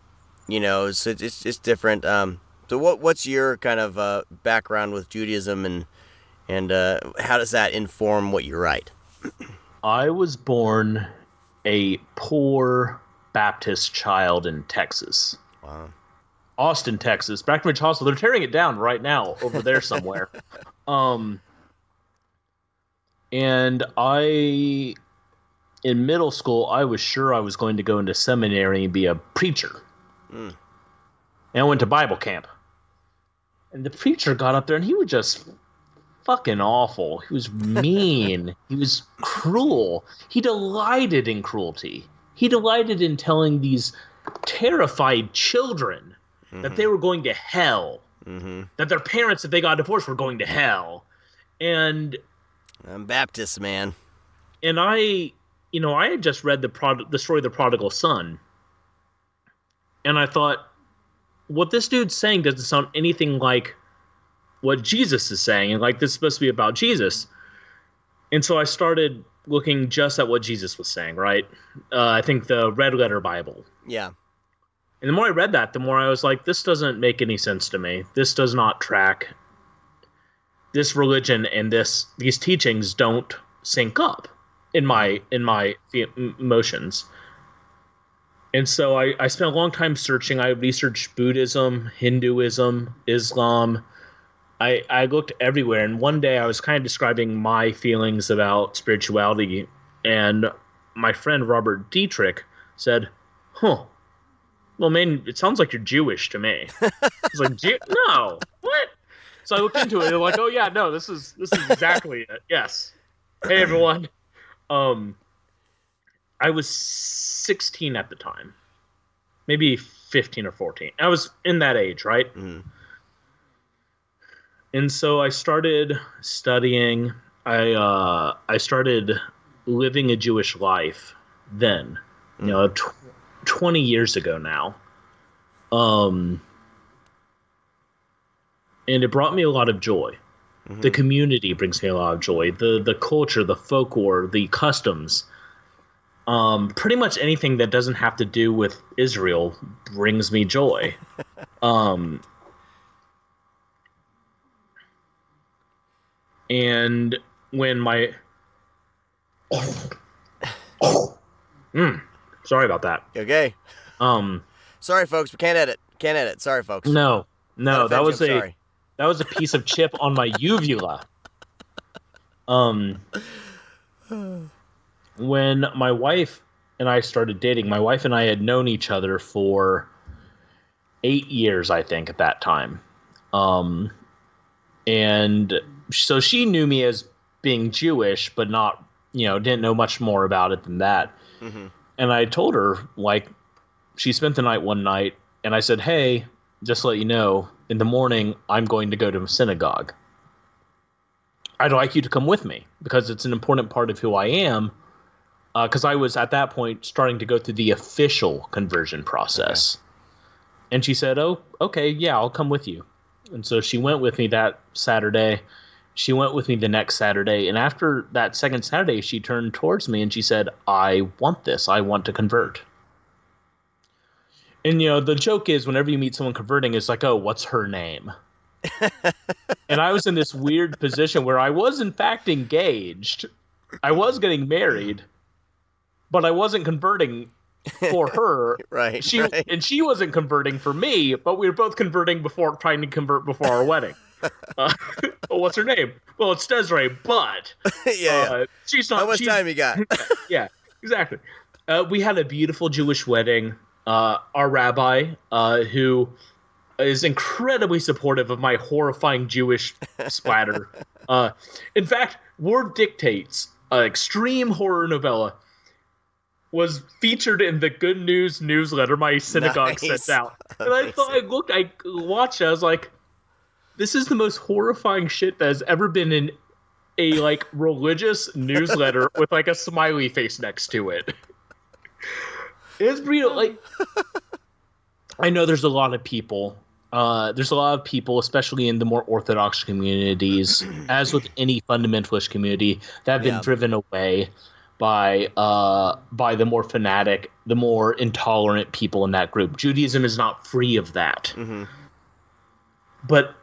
it's different. So what's your kind of background with Judaism, and how does that inform what you write? I was born a poor Baptist child in Texas. Wow. Austin, Texas. Breckenridge Hospital. They're tearing it down right now over there somewhere. And in middle school, I was sure I was going to go into seminary and be a preacher. And I went to Bible camp. And the preacher got up there, and he was just fucking awful. He was mean. He was cruel. He delighted in cruelty. He delighted in telling these terrified children that they were going to hell. That their parents, if they got divorced, were going to hell. And I'm Baptist, man. And I had just read the story of the prodigal son. And I thought, what this dude's saying doesn't sound anything like what Jesus is saying. And like, this is supposed to be about Jesus. And so I started looking just at what Jesus was saying, right? I think the Red Letter Bible. Yeah. And the more I read that, the more I was like, this doesn't make any sense to me. This does not track. This religion and these teachings don't sync up in my emotions. And so I spent a long time searching. I researched Buddhism, Hinduism, Islam. I looked everywhere, and one day I was kind of describing my feelings about spirituality, and my friend Robert Dietrich said, well, man, it sounds like you're Jewish to me. I was like, no, what? So I looked into it, and I'm like, oh yeah, no, this is exactly it. Yes. Hey everyone. I was 16 at the time, maybe 15 or 14. I was in that age, right? And so I started studying. I started living a Jewish life then, 20 years ago now. And it brought me a lot of joy. The community brings me a lot of joy. The culture, the folklore, the customs. Pretty much anything that doesn't have to do with Israel brings me joy. And when sorry about that. Okay. Sorry, folks. We can't edit. Sorry, folks. No, that was sorry. That was a piece of chip on my uvula. When my wife and I started dating, my wife and I had known each other for 8 years, I think, at that time. And so she knew me as being Jewish, but not, didn't know much more about it than that. And I told her, she spent the night one night, and I said, hey, just to let you know, in the morning, I'm going to go to a synagogue. I'd like you to come with me because it's an important part of who I am. Because I was at that point starting to go through the official conversion process. Okay. And she said, oh, okay, yeah, I'll come with you. And so she went with me that Saturday. She went with me the next Saturday. And after that second Saturday, she turned towards me and she said, I want this. I want to convert. And, the joke is whenever you meet someone converting, it's like, oh, what's her name? And I was in this weird position where I was, in fact, engaged. I was getting married, but I wasn't converting for her. Right. She wasn't converting for me, but we were both converting before trying to convert before our wedding. Well, what's her name? Well, it's Desiree, but Yeah. she's not. How much time you got? Yeah, exactly. We had a beautiful Jewish wedding. Our rabbi, who is incredibly supportive of my horrifying Jewish splatter. In fact, Word Dictates, an extreme horror novella, was featured in the Good News newsletter my synagogue sent out. And I thought, I watched it, I was like, this is the most horrifying shit that has ever been in a like religious newsletter with like a smiley face next to it. It's real. Like, I know there's a lot of people, especially in the more Orthodox communities, as with any fundamentalist community, that have been driven away by the more fanatic, the more intolerant people in that group. Judaism is not free of that. Mm-hmm. But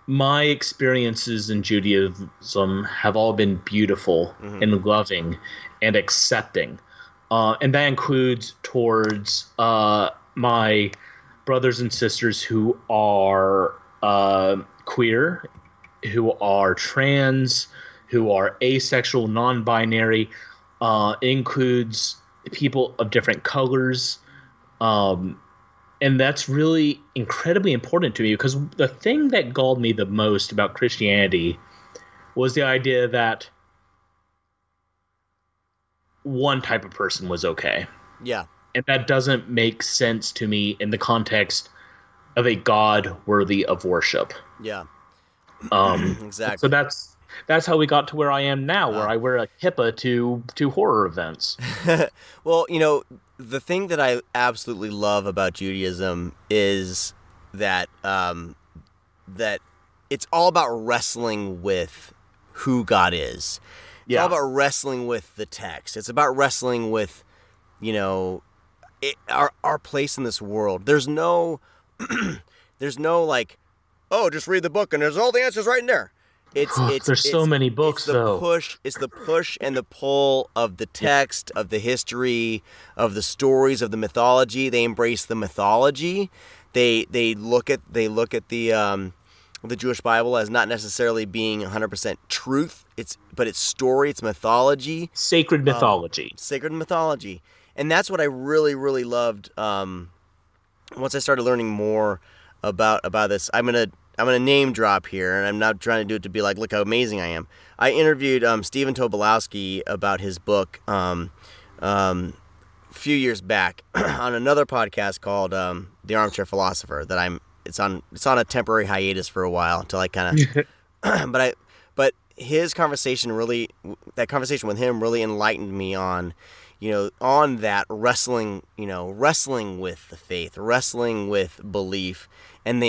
my experiences in Judaism have all been beautiful and loving and accepting. And that includes towards my brothers and sisters who are queer, who are trans, who are asexual, non-binary. Includes people of different colors. And that's really incredibly important to me, because the thing that galled me the most about Christianity was the idea that one type of person was okay. Yeah. And that doesn't make sense to me in the context of a God worthy of worship. Yeah. Exactly. So that's how we got to where I am now, where I wear a kippah to horror events. Well, you know, the thing that I absolutely love about Judaism is that that it's all about wrestling with who God is. It's all about wrestling with the text. It's about wrestling with, you know, our place in this world. There's no like, oh, just read the book and there's all the answers right in there. There's so many books, though. It's the push and the pull of the text, of the history, of the stories, of the mythology. They embrace the mythology. They look at the Jewish Bible as not necessarily being 100% truth. But it's story. It's mythology. Sacred mythology. Sacred mythology, and that's what I really, really loved. Once I started learning more about this, I'm gonna name drop here, and I'm not trying to do it to be like, look how amazing I am. I interviewed Stephen Tobolowsky about his book a few years back on another podcast called The Armchair Philosopher. It's on a temporary hiatus for a while until I kind of. But his conversation with him really enlightened me on, you know, on that wrestling with the faith, wrestling with belief. And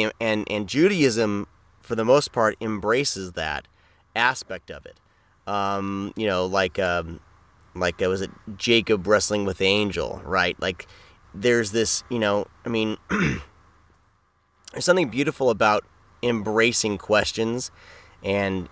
Judaism, for the most part, embraces that aspect of it. You know, like was it Jacob wrestling with the angel, right? Like, there's this, you know, I mean, there's something beautiful about embracing questions, and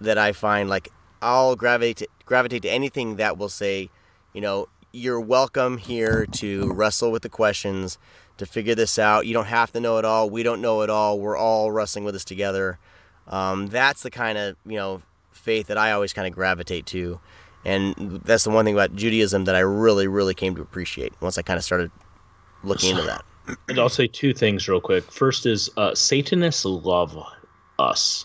that I find, like, I'll gravitate to anything that will say, you know, you're welcome here to wrestle with the questions, to figure this out. You don't have to know it all. We don't know it all. We're all wrestling with this together. That's the kind of, you know, faith that I always kind of gravitate to. And that's the one thing about Judaism that I really, really came to appreciate once I kind of started looking into that. And I'll say two things real quick. First is Satanists love us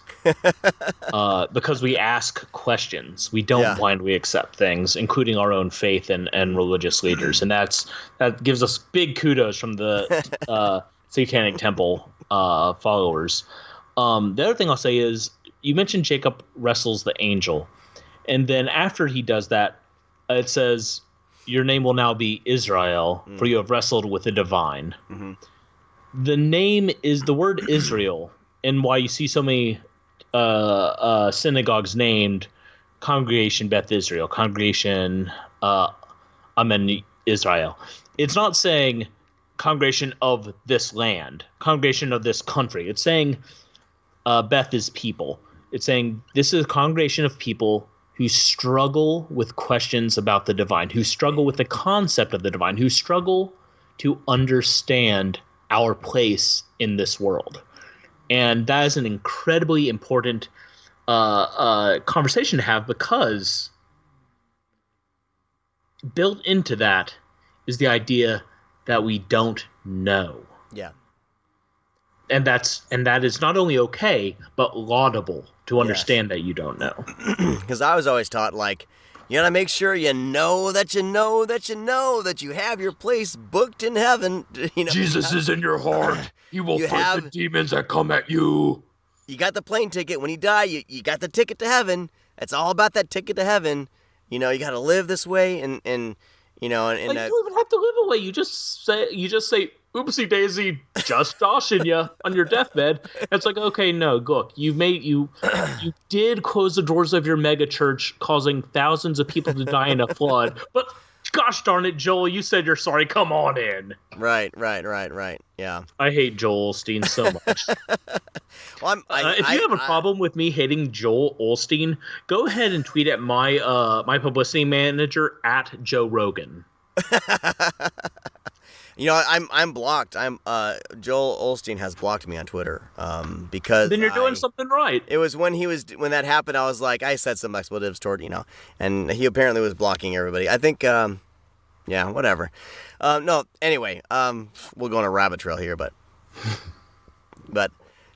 because we ask questions. We don't blindly accept things, including our own faith and religious leaders, and that gives us big kudos from the Satanic Temple followers. The other thing I'll say is, you mentioned Jacob wrestles the angel, and then after he does that, it says, "Your name will now be Israel, for you have wrestled with the divine." Mm-hmm. The name is the word Israel. And why you see so many synagogues named Congregation Beth Israel, Congregation Amen Israel. It's not saying congregation of this land, congregation of this country. It's saying Beth is people. It's saying this is a congregation of people who struggle with questions about the divine, who struggle with the concept of the divine, who struggle to understand our place in this world. And that is an incredibly important conversation to have, because built into that is the idea that we don't know. Yeah. And that is not only okay, but laudable to understand that you don't know. Because I was always taught, like, you gotta make sure you know that you know that you know that you have your place booked in heaven. You know, Jesus is in your heart. He will fight the demons that come at you. You got the plane ticket. When you die, you got the ticket to heaven. It's all about that ticket to heaven. You know, you got to live this way, and you know, and you don't even have to live away. You just say, oopsie daisy, just doshing you on your deathbed. It's like, okay, no, look, you did close the doors of your mega church, causing thousands of people to die in a flood, but gosh darn it, Joel, you said you're sorry. Come on in. Right. Yeah. I hate Joel Osteen so much. Well, if you have a problem with me hating Joel Osteen, go ahead and tweet at my my publicity manager at Joe Rogan. You know, I'm blocked. Joel Osteen has blocked me on Twitter because then you're doing something right. It was when that happened. I was like, I said some expletives toward, and he apparently was blocking everybody. I think, yeah, whatever. No, anyway, we'll go on a rabbit trail here, but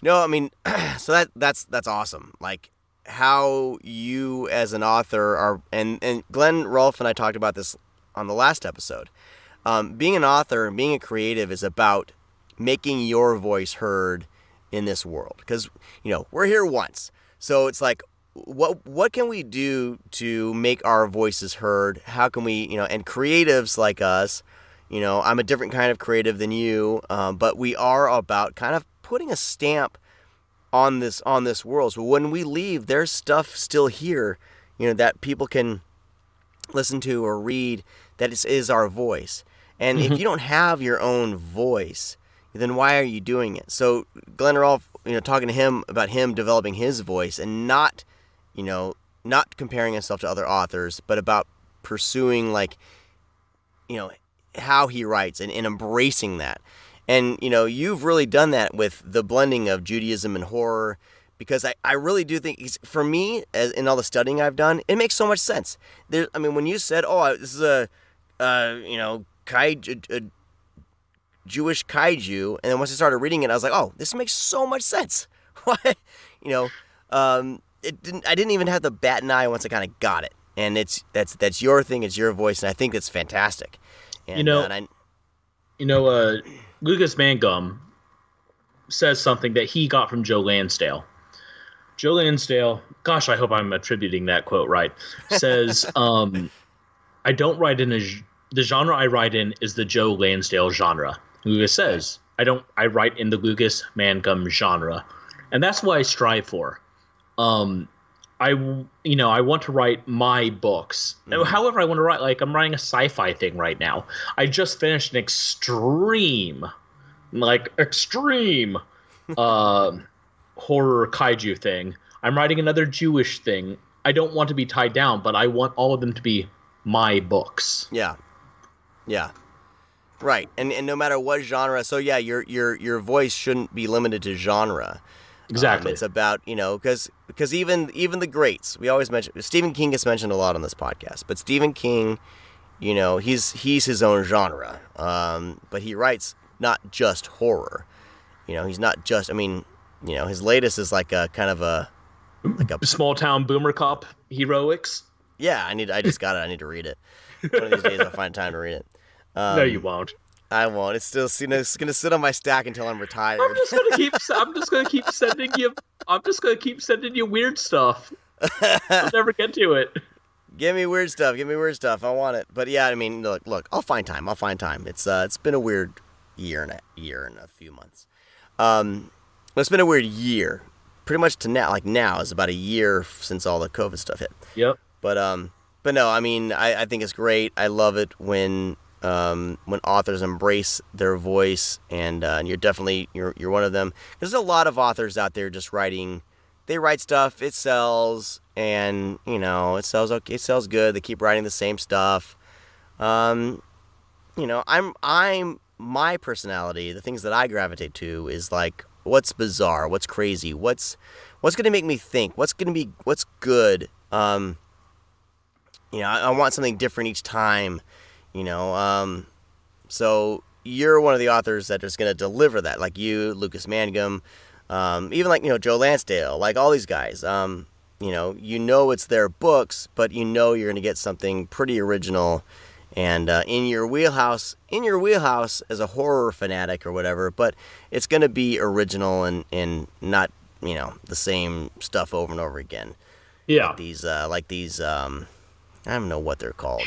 no, I mean, so that's awesome. Like how you as an author are, and Glenn Rolfe and I talked about this on the last episode. Being an author and being a creative is about making your voice heard in this world. Because, we're here once. So it's like, what can we do to make our voices heard? How can we, and creatives like us, I'm a different kind of creative than you, but we are about kind of putting a stamp on this world. So when we leave, there's stuff still here, that people can listen to or read that is our voice. And if you don't have your own voice, then why are you doing it? So Glenn Rolfe, talking to him about him developing his voice and not comparing himself to other authors, but about pursuing how he writes and embracing that. And, you've really done that with the blending of Judaism and horror, because I really do think, for me, as in all the studying I've done, it makes so much sense. When you said, this is a Jewish kaiju, and then once I started reading it, I was like, oh, this makes so much sense. Why, I didn't even have to bat an eye once I kind of got it. And that's your thing, it's your voice, and I think that's fantastic. And, Lucas Mangum says something that he got from Joe Lansdale. Joe Lansdale, gosh, I hope I'm attributing that quote right, says, I don't write in the genre I write in is the Joe Lansdale genre. Lucas says, I write in the Lucas Mangum genre. And that's what I strive for. I want to write my books. Mm-hmm. However, I want to write, I'm writing a sci-fi thing right now. I just finished an extreme horror kaiju thing. I'm writing another Jewish thing. I don't want to be tied down, but I want all of them to be my books. Yeah. Right. And no matter what genre, so yeah, your voice shouldn't be limited to genre. Exactly. It's about, because even the greats, we always mention, Stephen King gets mentioned a lot on this podcast, but Stephen King, he's his own genre. But he writes not just horror. He's not just, his latest is like a kind of a small town boomer cop heroics. Yeah, I just got it. I need to read it. One of these days I'll find time to read it. No, you won't. I won't. It's still, it's gonna sit on my stack until I'm retired. I'm just gonna keep sending you weird stuff. I'll never get to it. Give me weird stuff. I want it. But yeah, look. I'll find time. It's been a weird year and a few months. It's been a weird year. Pretty much to now. Now is about a year since all the COVID stuff hit. Yep. But no. I think it's great. I love it when authors embrace their voice, and you're definitely you're one of them. There's a lot of authors out there just writing they write stuff, it sells, and it sells okay, it sells good. They keep writing the same stuff. I'm my personality. The things that I gravitate to is like what's bizarre, what's crazy, what's going to make me think, what's good. I want something different each time. So you're one of the authors that is going to deliver that, like you, Lucas Mangum. Even like, Joe Lansdale, like all these guys, it's their books, but you're going to get something pretty original and in your wheelhouse as a horror fanatic or whatever, but it's going to be original and not, the same stuff over and over again. Yeah. Like these, I don't know what they're called. The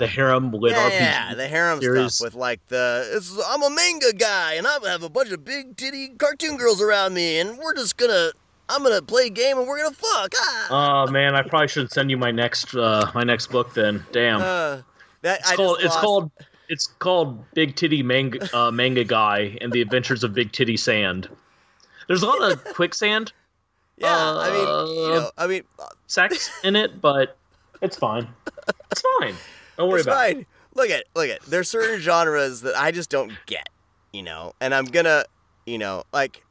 harem lit RPG. Yeah, the harem series. Stuff with like I'm a manga guy and I have a bunch of big titty cartoon girls around me and I'm gonna play a game and we're gonna fuck. Oh man, I probably should send you my next book then. Damn. It's called Big Titty Manga Guy and the Adventures of Big Titty Sand. There's a lot of quicksand. Yeah, sex in it, but it's fine. It's fine. Don't worry about it. Look at. There's certain genres that I just don't get, and I'm gonna, like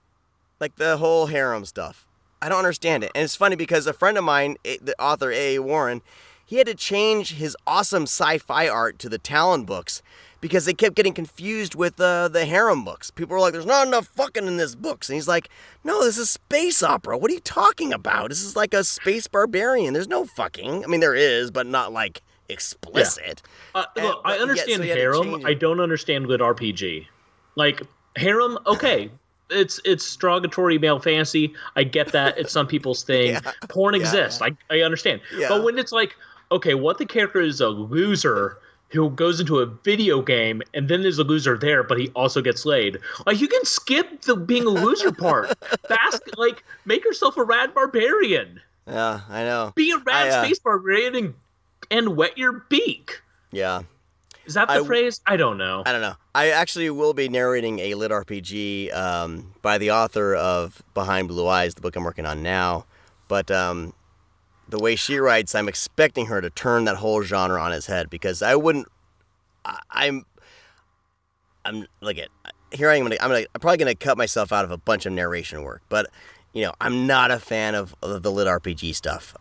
the whole harem stuff. I don't understand it. And it's funny because a friend of mine, the author A.A. Warren, he had to change his awesome sci-fi art to the Talon books because they kept getting confused with the harem books. People were like, there's not enough fucking in this books. And he's like, no, this is space opera. What are you talking about? This is like a space barbarian. There's no fucking. I mean, there is, but not like explicit. Yeah. Look, I understand harem. I don't understand lit RPG. Like, harem, okay. It's derogatory male fantasy. I get that. It's some people's thing. Yeah. Porn exists. Yeah. I understand. Yeah. But when it's like, okay, what the character is a loser who goes into a video game, and then there's a loser there, but he also gets laid. Like, you can skip the being a loser part. Make yourself a rad barbarian. Yeah, I know. Be a rad space barbarian and wet your beak. Yeah. Is that the phrase? I don't know. I actually will be narrating a lit RPG by the author of Behind Blue Eyes, the book I'm working on now. But the way she writes, I'm expecting her to turn that whole genre on its head because I wouldn't. I'm here. I'm probably gonna cut myself out of a bunch of narration work, but I'm not a fan of the lit RPG stuff.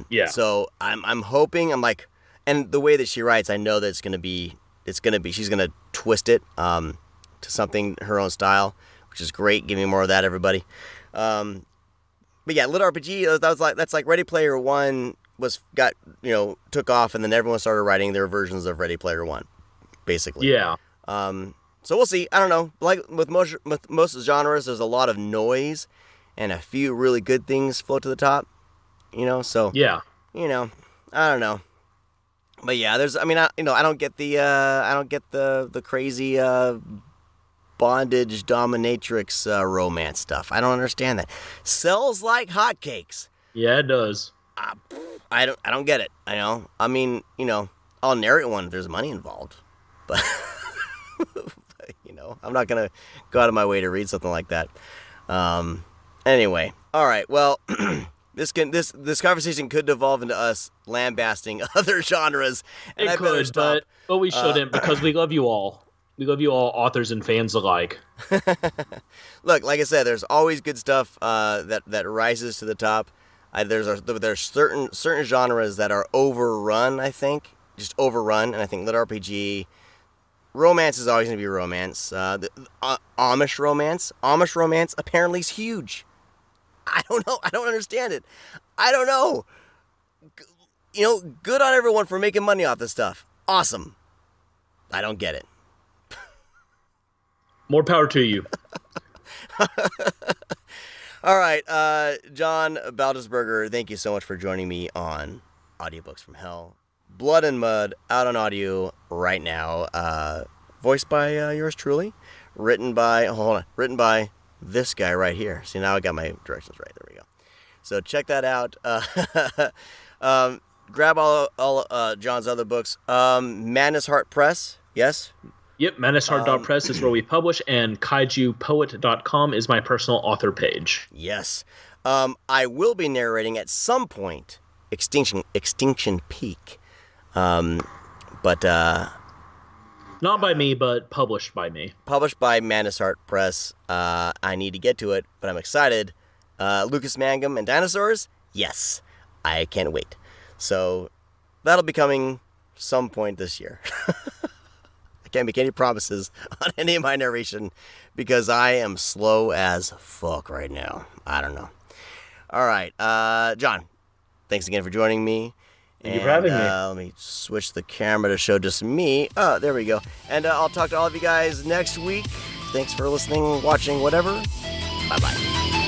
Yeah. So I'm hoping and the way that she writes, I know that she's gonna twist it to something her own style, which is great. Give me more of that, everybody. But yeah, lit RPG, that's like Ready Player One took off, and then everyone started writing their versions of Ready Player One, basically. Yeah. So we'll see. I don't know. Like with most genres, there's a lot of noise, and a few really good things float to the top. So yeah. I don't know. But yeah, I don't get the crazy bondage dominatrix romance stuff. I don't understand that. Sells like hotcakes. Yeah, it does. I don't get it. I'll narrate one if there's money involved, but I'm not gonna go out of my way to read something like that. Anyway, all right. Well, this conversation could devolve into us lambasting other genres. And it could, but we shouldn't because we love you all. We love you all, authors and fans alike. Look, like I said, there's always good stuff that rises to the top. There's certain genres that are overrun. I think just overrun, and I think lit RPG, romance is always going to be romance. Amish romance apparently is huge. I don't know. I don't understand it. I don't know. Good on everyone for making money off this stuff. Awesome. I don't get it. More power to you. All right, John Baltisberger, thank you so much for joining me on Audiobooks from Hell. Blood and Mud, out on audio right now. Voiced by yours truly. Written by this guy right here. See, now I got my directions right. There we go. So check that out. Grab all John's other books. Madness Heart Press, yes? Yep, MadnessHeart.press is where we publish, and KaijuPoet.com is my personal author page. Yes. I will be narrating at some point Extinction Peak. But Not by me, but published by me. Published by Manusart Press. I need to get to it, but I'm excited. Lucas Mangum and dinosaurs? Yes. I can't wait. So that'll be coming some point this year. I can't make any promises on any of my narration because I am slow as fuck right now. I don't know. All right. John, thanks again for joining me. Thank you for having me. Let me switch the camera to show just me. Oh, there we go. And I'll talk to all of you guys next week. Thanks for listening, watching, whatever. Bye-bye.